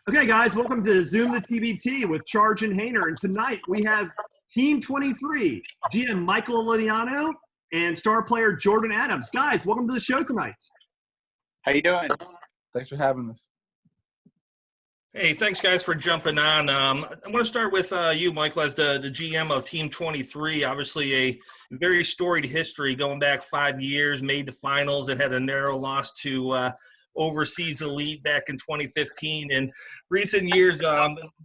Okay, guys, welcome to Zoom the TBT with Charge and Hainer. And tonight we have Team 23, GM Michael Illiano and star player Jordan Adams. Guys, welcome to the show tonight. How you doing? Thanks for having us. Hey, thanks, guys, for jumping on. I want to start with you, Michael, as the GM of Team 23. Obviously, a very storied history going back 5 years, made the finals and had a narrow loss to overseas elite back in 2015. In recent years,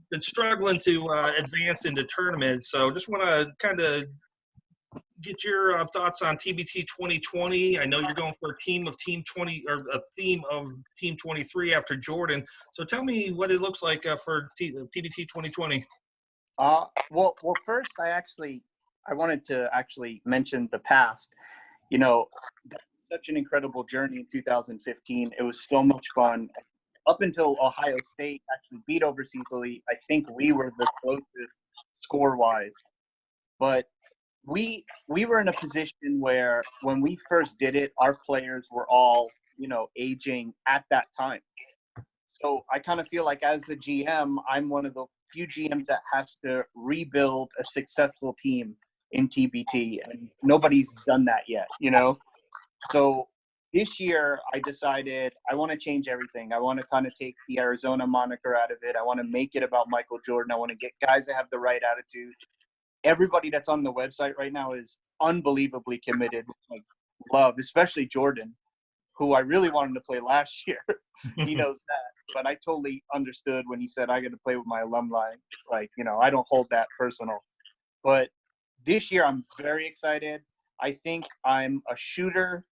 been struggling to advance into tournaments. So just want to kind of get your thoughts on TBT 2020. I know you're going for a theme of Team 23 after Jordan. So tell me what it looks like for TBT 2020. Well, first, I wanted to actually mention the past. You know, that was such an incredible journey in 2015. It was so much fun. Up until Ohio State actually beat overseas elite, I think we were the closest score-wise. But we were in a position where when we first did it, our players were all, aging at that time. So I kind of feel like as a GM, I'm one of the few GMs that has to rebuild a successful team in TBT, and nobody's done that yet, So this year I decided I want to change everything. I want to kind of take the Arizona moniker out of it. I want to make it about Michael Jordan. I want to get guys that have the right attitude. Everybody that's on the website right now is unbelievably committed. Like, love, especially Jordan, who I really wanted to play last year. He knows that. But I totally understood when he said, I got to play with my alumni. Like, I don't hold that personal. But this year, I'm very excited. I think I'm a shooter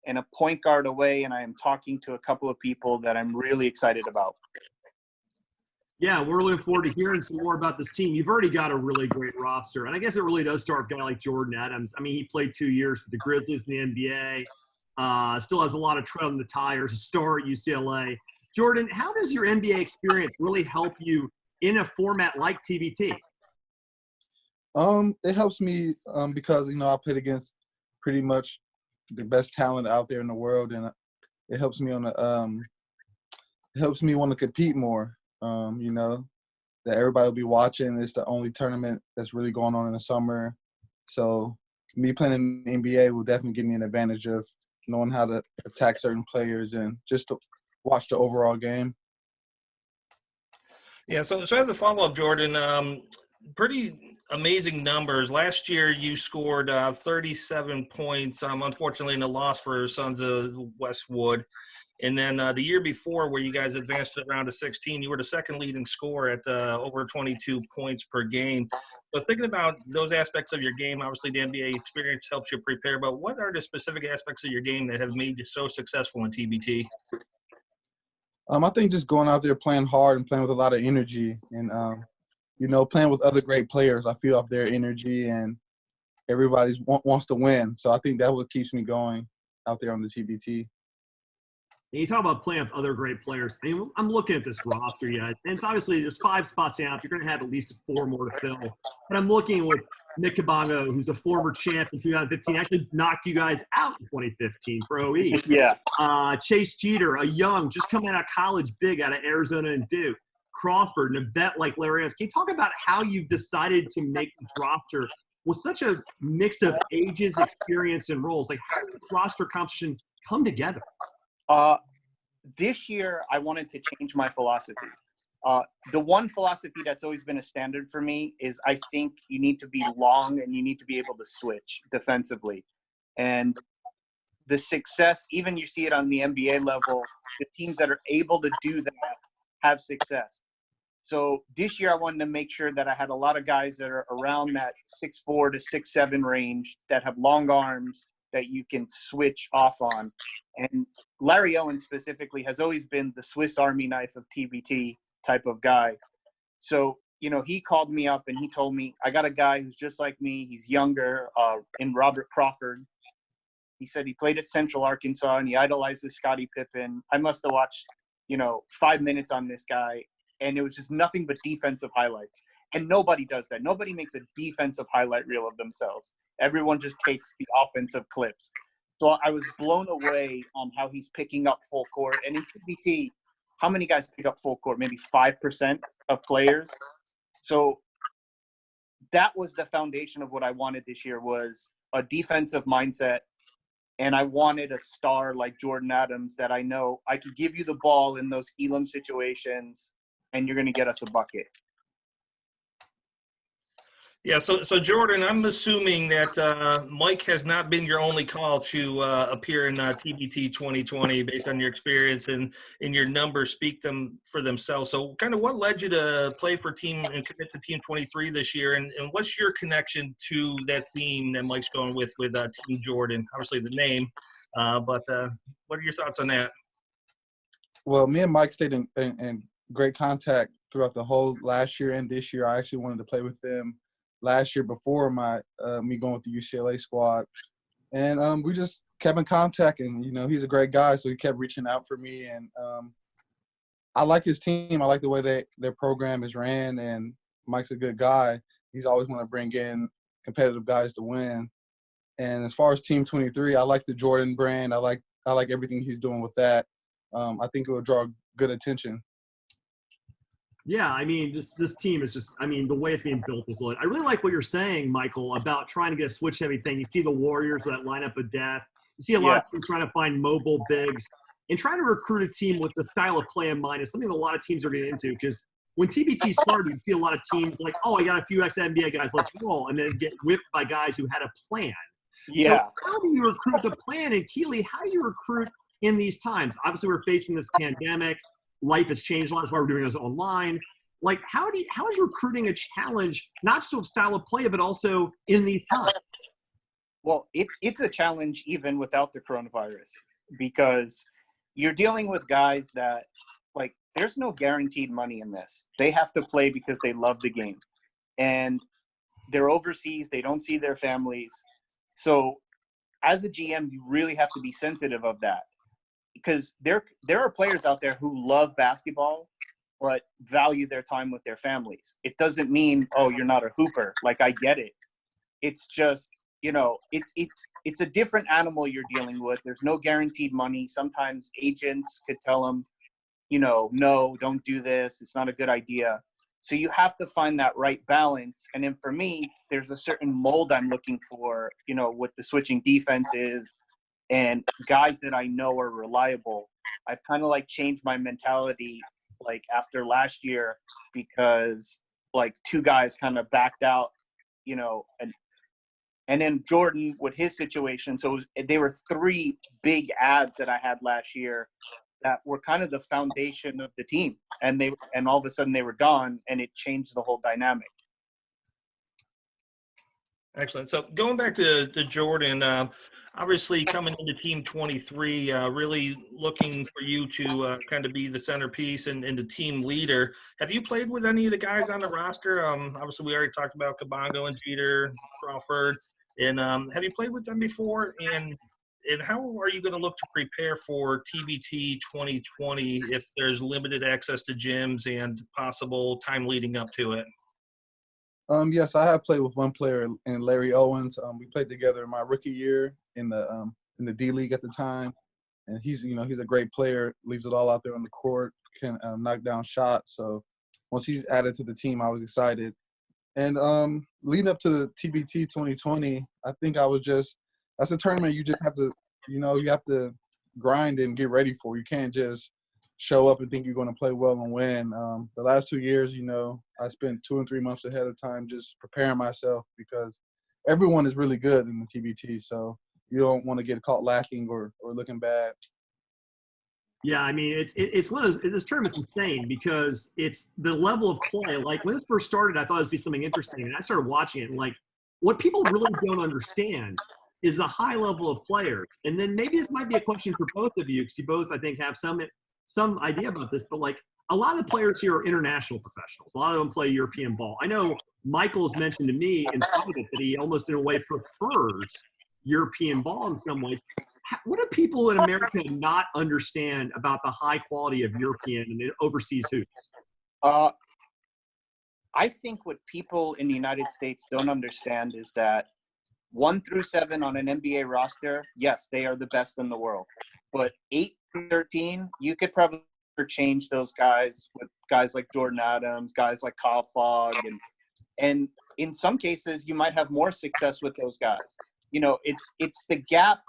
and a point guard away, and I am talking to a couple of people that I'm really excited about. Yeah, we're looking forward to hearing some more about this team. You've already got a really great roster, and I guess it really does start with a guy like Jordan Adams. I mean, he played 2 years for the Grizzlies in the NBA, still has a lot of tread on the tires, a star at UCLA. Jordan, how does your NBA experience really help you in a format like TBT? It helps me because, I played against pretty much the best talent out there in the world, and it helps me want to compete more. That everybody will be watching. It's the only tournament that's really going on in the summer. So me playing in the NBA will definitely give me an advantage of knowing how to attack certain players and just to watch the overall game. Yeah, so as a follow-up, Jordan, pretty amazing numbers. Last year you scored 37 points, unfortunately in a loss for Sons of Westwood. And then the year before, where you guys advanced to the round of 16, you were the second leading scorer at over 22 points per game. So thinking about those aspects of your game, obviously the NBA experience helps you prepare, but what are the specific aspects of your game that have made you so successful in TBT? I think just going out there playing hard and playing with a lot of energy and, playing with other great players. I feed off their energy and everybody wants to win. So I think that what keeps me going out there on the TBT. And you talk about playing with other great players. I mean, I'm looking at this roster, and it's obviously there's 5 spots now. You're going to have at least 4 more to fill. And I'm looking with Nick Kabongo, who's a former champ in 2015, actually knocked you guys out in 2015 for OE. Yeah. Chase Jeter, a young, just coming out of college, big out of Arizona and Duke. Crawford, and a vet like Larry Evans. Can you talk about how you've decided to make this roster with such a mix of ages, experience, and roles? Like, how did the roster composition come together? This year, I wanted to change my philosophy. The one philosophy that's always been a standard for me is I think you need to be long and you need to be able to switch defensively. And the success, even you see it on the NBA level, the teams that are able to do that have success. So this year I wanted to make sure that I had a lot of guys that are around that 6'4" to 6'7" range that have long arms that you can switch off on. And Larry Owen specifically has always been the Swiss Army knife of TBT type of guy. So, he called me up and he told me, I got a guy who's just like me. He's younger, in Robert Crawford. He said he played at Central Arkansas and he idolizes Scottie Pippen. I must have watched, 5 minutes on this guy, and it was just nothing but defensive highlights. And nobody does that. Nobody makes a defensive highlight reel of themselves. Everyone just takes the offensive clips. So I was blown away on how he's picking up full court. And in TBT, how many guys pick up full court? Maybe 5% of players. So that was the foundation of what I wanted this year, was a defensive mindset. And I wanted a star like Jordan Adams that I know I could give you the ball in those Elam situations and you're going to get us a bucket. Yeah, so Jordan, I'm assuming that Mike has not been your only call to appear in TBT 2020 based on your experience and your numbers speak them for themselves. So kind of what led you to play for team and commit to Team 23 this year? And what's your connection to that theme that Mike's going with Team Jordan? Obviously the name, but what are your thoughts on that? Well, me and Mike stayed in great contact throughout the whole last year and this year. I actually wanted to play with them last year before me going with the UCLA squad. And we just kept in contact, and, you know, he's a great guy, so he kept reaching out for me. And I like his team. I like the way their program is ran, and Mike's a good guy. He's always want to bring in competitive guys to win. And as far as Team 23, I like the Jordan brand. I like everything he's doing with that. I think it will draw good attention. Yeah, I mean, this team is just, I mean, the way it's being built is lit. I really like what you're saying, Michael, about trying to get a switch-heavy thing. You see the Warriors with that lineup of death. You see a lot of teams trying to find mobile bigs and trying to recruit a team with the style of play in mind is something that a lot of teams are getting into, because when TBT started, you see a lot of teams like, oh, I got a few ex-NBA guys, let's roll, and then get whipped by guys who had a plan. Yeah. So how do you recruit the plan? And Keely, how do you recruit in these times? Obviously, we're facing this pandemic. Life has changed a lot. That's why we're doing this online. Like, how is recruiting a challenge, not just of style of play, but also in these times? Well, it's a challenge even without the coronavirus, because you're dealing with guys that, like, there's no guaranteed money in this. They have to play because they love the game. And they're overseas. They don't see their families. So as a GM, you really have to be sensitive of that, because there are players out there who love basketball but value their time with their families. It doesn't mean, oh, you're not a hooper. Like, I get it. It's just, you know, it's a different animal you're dealing with. There's no guaranteed money. Sometimes agents could tell them, you know, no, don't do this. It's not a good idea. So you have to find that right balance. And then for me, there's a certain mold I'm looking for, you know, with the switching defenses and guys that I know are reliable. I've kind of like changed my mentality like after last year, because like two guys kind of backed out, you know, and then Jordan with his situation. So they were three big ads that I had last year that were kind of the foundation of the team, and all of a sudden they were gone, and it changed the whole dynamic. Excellent. So going back to Jordan, obviously coming into Team 23, really looking for you to kind of be the centerpiece and the team leader. Have you played with any of the guys on the roster? Obviously, we already talked about Kabongo and Jeter, Crawford. And have you played with them before? And how are you going to look to prepare for TBT 2020 if there's limited access to gyms and possible time leading up to it? Yes, I have played with one player in Larry Owens. We played together in my rookie year in the D League at the time, and he's a great player. Leaves it all out there on the court, can knock down shots. So once he's added to the team, I was excited. And leading up to the TBT 2020, I think that's a tournament you just have to, you have to grind and get ready for. You can't just show up and think you're going to play well and win. The last 2 years, I spent 2 and 3 months ahead of time just preparing myself, because everyone is really good in the TBT. So you don't want to get caught lacking or looking bad. Yeah, I mean, it's one of those, this tournament's insane because it's the level of play. Like when this first started, I thought it would be something interesting, and I started watching it, and like what people really don't understand is the high level of players. And then maybe this might be a question for both of you, because you both, I think, have some idea about this, but like a lot of the players here are international professionals. A lot of them play European ball. I know Michael has mentioned to me in private that he almost in a way prefers European ball in some ways. What do people in America not understand about the high quality of European and overseas hoops? I think what people in the United States don't understand is that 1 through 7 on an NBA roster, yes, they are the best in the world. But 8 through 13, you could probably interchange those guys with guys like Jordan Adams, guys like Kyle Fogg, and in some cases you might have more success with those guys. You know, it's the gap,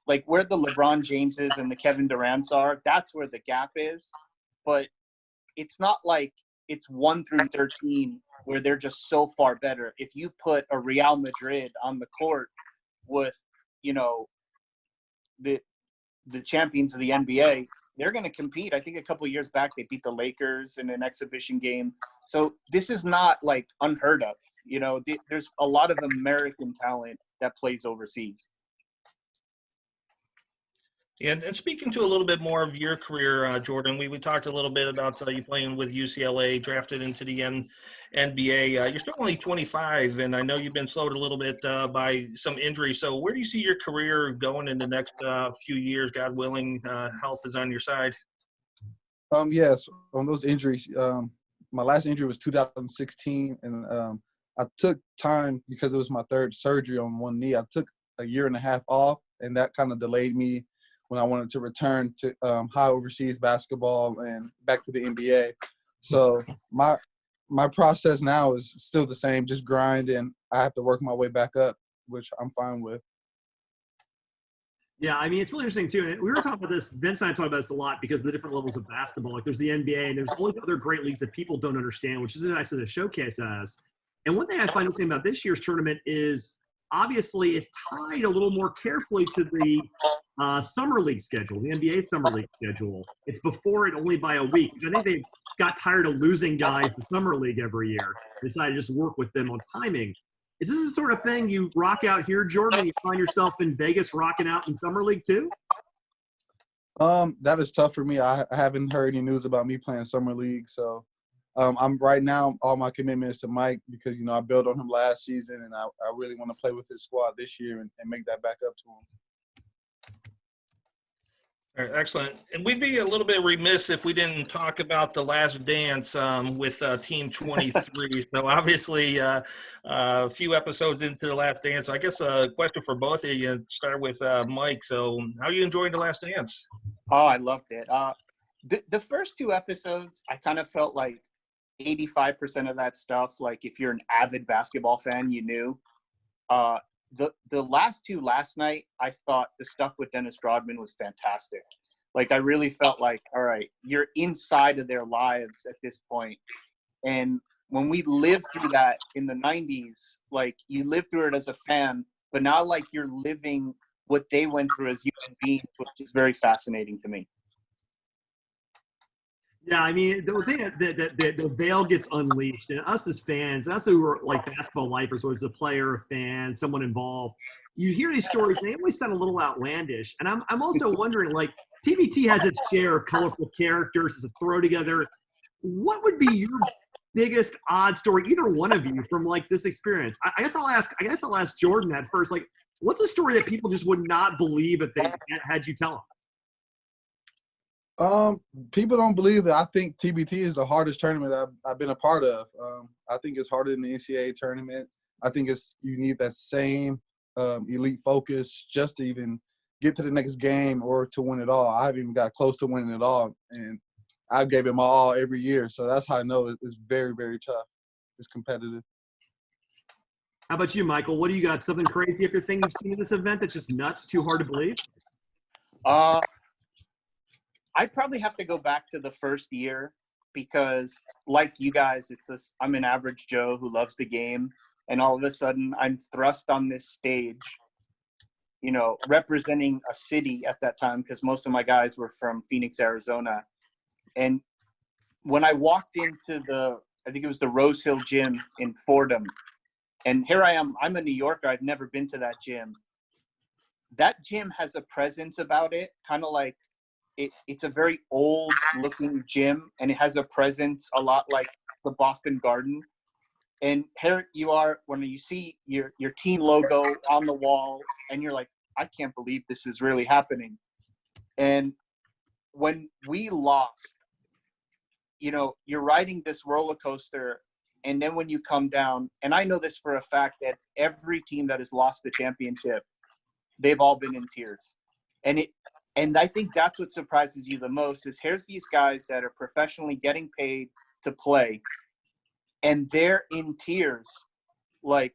like where the LeBron Jameses and the Kevin Durant's are. That's where the gap is, but it's not like it's 1 through 13 where they're just so far better. If you put a Real Madrid on the court with, you know, the champions of the NBA, they're going to compete. I think a couple of years back they beat the Lakers in an exhibition game. So this is not like unheard of. You know, there's a lot of American talent that plays overseas. Yeah, and speaking to a little bit more of your career, Jordan, we talked a little bit about you playing with UCLA, drafted into the NBA. You're still only 25, and I know you've been slowed a little bit by some injuries. So where do you see your career going in the next few years, God willing, health is on your side? Yes, on those injuries, my last injury was 2016, and I took time because it was my third surgery on one knee. I took a year and a half off, and that kind of delayed me when I wanted to return to high overseas basketball and back to the NBA. So my process now is still the same, just grind, and I have to work my way back up, which I'm fine with. Yeah, I mean, it's really interesting, too. And we were talking about this, Vince and I talk about this a lot because of the different levels of basketball. Like, there's the NBA, and there's all these other great leagues that people don't understand, which is nice that the showcase has. And one thing I find interesting about this year's tournament is, obviously, it's tied a little more carefully to the summer league schedule, the NBA summer league schedule. It's before it only by a week, which I think they got tired of losing guys to summer league every year. They decided to just work with them on timing. Is this the sort of thing you rock out here, Jordan, and you find yourself in Vegas rocking out in summer league too? That is tough for me. I haven't heard any news about me playing summer league, so I'm right now, all my commitment is to Mike because, you know, I built on him last season, and I really want to play with his squad this year and make that back up to him. All right, excellent. And we'd be a little bit remiss if we didn't talk about The Last Dance with Team 23. So obviously a few episodes into The Last Dance. So I guess a question for both of you. Start with Mike. So how are you enjoying The Last Dance? Oh, I loved it. The first 2 episodes, I kind of felt like 85% of that stuff, like if you're an avid basketball fan, you knew. The last 2 last night, I thought the stuff with Dennis Rodman was fantastic. Like, I really felt like, all right, you're inside of their lives at this point. And when we lived through that in the 90s, like, you lived through it as a fan, but now, like, you're living what they went through as human beings, which is very fascinating to me. Yeah, I mean, the veil gets unleashed, and us as fans, us who are like basketball lifers, whether it's a player, a fan, someone involved, you hear these stories, and they always sound a little outlandish. And I'm also wondering, like, TBT has its share of colorful characters as a throw together. What would be your biggest odd story, either one of you, from like this experience? I guess I'll ask Jordan that first. Like, what's a story that people just would not believe if they had you tell them? People don't believe that I think TBT is the hardest tournament I've been a part of. I think it's harder than the NCAA tournament. I think you need that same elite focus just to even get to the next game or to win it all. I haven't even got close to winning it all, and I gave it my all every year. So that's how I know it's very, very tough. It's competitive. How about you, Michael? What do you got? Something crazy up your thing you've seen in this event that's just nuts, too hard to believe? I'd probably have to go back to the first year because, like you guys, I'm an average Joe who loves the game, and all of a sudden I'm thrust on this stage, you know, representing a city at that time because most of my guys were from Phoenix, Arizona. And when I walked into I think it was the Rose Hill Gym in Fordham, and here I am, I'm a New Yorker, I've never been to that gym. That gym has a presence about it, kind of like, it's a very old looking gym, and it has a presence a lot like the Boston Garden. And here you are when you see your team logo on the wall, and you're like, I can't believe this is really happening. And when we lost, you know, you're riding this roller coaster, and then when you come down, and I know this for a fact that every team that has lost the championship, they've all been in tears. And And I think that's what surprises you the most is here's these guys that are professionally getting paid to play, and they're in tears, like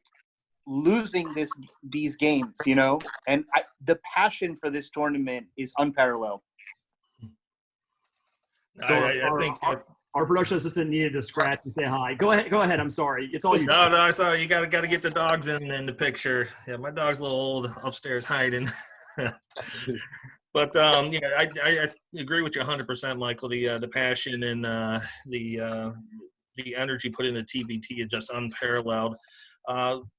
losing these games, you know? And the passion for this tournament is unparalleled. So I think our production assistant needed to scratch and say hi. Go ahead. I'm sorry. It's all you. No, I saw you. Got to get the dogs in the picture. Yeah, my dog's a little old upstairs hiding. But yeah, I agree with you 100%, Michael. The passion and the energy put into TBT is just unparalleled.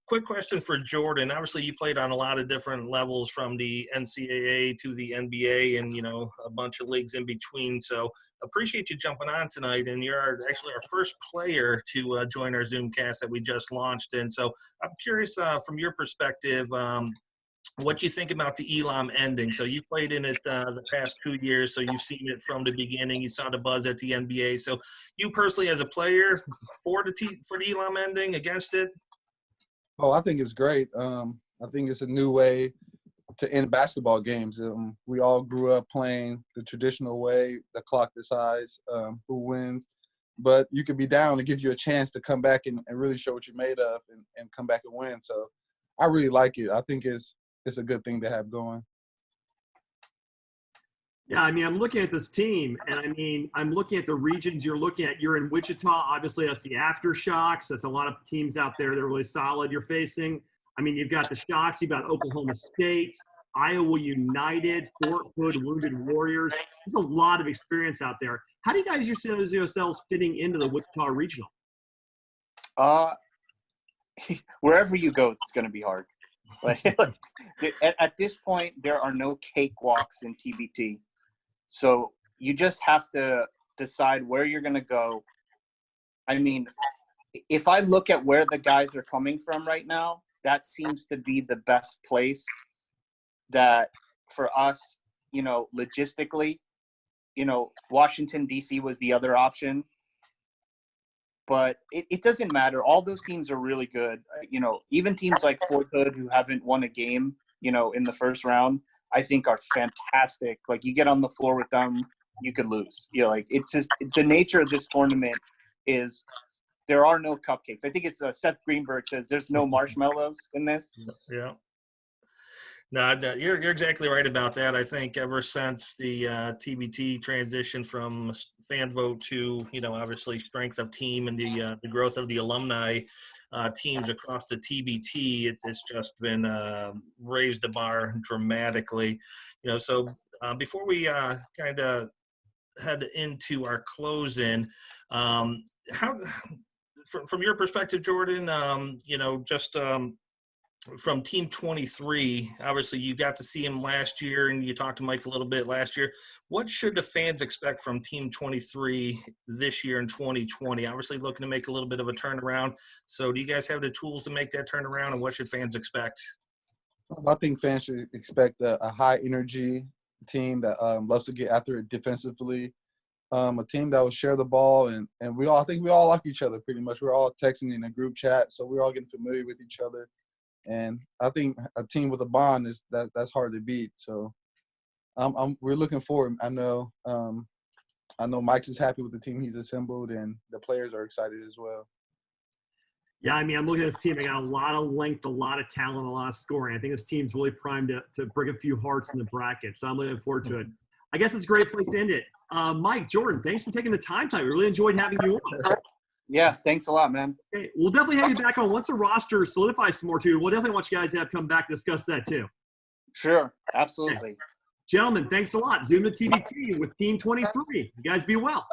Quick question for Jordan. Obviously, you played on a lot of different levels, from the NCAA to the NBA, and a bunch of leagues in between. So appreciate you jumping on tonight. And you're actually our first player to join our Zoomcast that we just launched. And so I'm curious, from your perspective, what you think about the Elam ending. So you played in it the past 2 years, so you've seen it from the beginning. You saw the buzz at the NBA. So you personally, as a player, for the Elam ending, against it? Oh, I think it's great. I think it's a new way to end basketball games. We all grew up playing the traditional way, the clock decides who wins. But you could be down. It gives you a chance to come back and really show what you're made of and come back and win. So I really like it. I think it's a good thing to have going. Yeah, I mean, I'm looking at this team, and I mean, I'm looking at the regions you're looking at. You're in Wichita. Obviously, that's the Aftershocks. That's a lot of teams out there that are really solid you're facing. I mean, you've got the Shocks. You've got Oklahoma State, Iowa United, Fort Hood, Wounded Warriors. There's a lot of experience out there. How do you guys see yourselves fitting into the Wichita Regional? Wherever you go, it's going to be hard. At this point, there are no cakewalks in TBT. So you just have to decide where you're going to go. I mean, if I look at where the guys are coming from right now, that seems to be the best place that for us, logistically, Washington, D.C. was the other option. But it doesn't matter. All those teams are really good. Even teams like Fort Hood, who haven't won a game, in the first round, I think are fantastic. Like, you get on the floor with them, you could lose. It's just the nature of this tournament is there are no cupcakes. I think it's Seth Greenberg says there's no marshmallows in this. Yeah. No, you're exactly right about that. I think ever since the TBT transition from fan vote to, obviously strength of team and the growth of the alumni teams across the TBT, it's just been raised the bar dramatically. So before we kind of head into our close-in, how, from your perspective, Jordan, from Team 23, obviously you got to see him last year, and you talked to Mike a little bit last year. What should the fans expect from Team 23 this year in 2020? Obviously looking to make a little bit of a turnaround. So do you guys have the tools to make that turnaround, and what should fans expect? I think fans should expect a high energy team that loves to get after it defensively. A team that will share the ball, and I think we all like each other pretty much. We're all texting in a group chat, so we're all getting familiar with each other. And I think a team with a bond that's hard to beat. So we're looking forward. I know Mike's is happy with the team he's assembled, and the players are excited as well. Yeah, I mean, I'm looking at this team. They got a lot of length, a lot of talent, a lot of scoring. I think this team's really primed to bring a few hearts in the bracket. So I'm looking forward to it. I guess it's a great place to end it. Mike, Jordan, thanks for taking the time tonight. We really enjoyed having you on. Yeah, thanks a lot, man. Okay, we'll definitely have you back on once the roster solidifies some more too. We'll definitely want you guys to have come back and discuss that too. Sure, absolutely. Okay. Gentlemen, thanks a lot. Zoom the TBT with Team 23. You guys be well.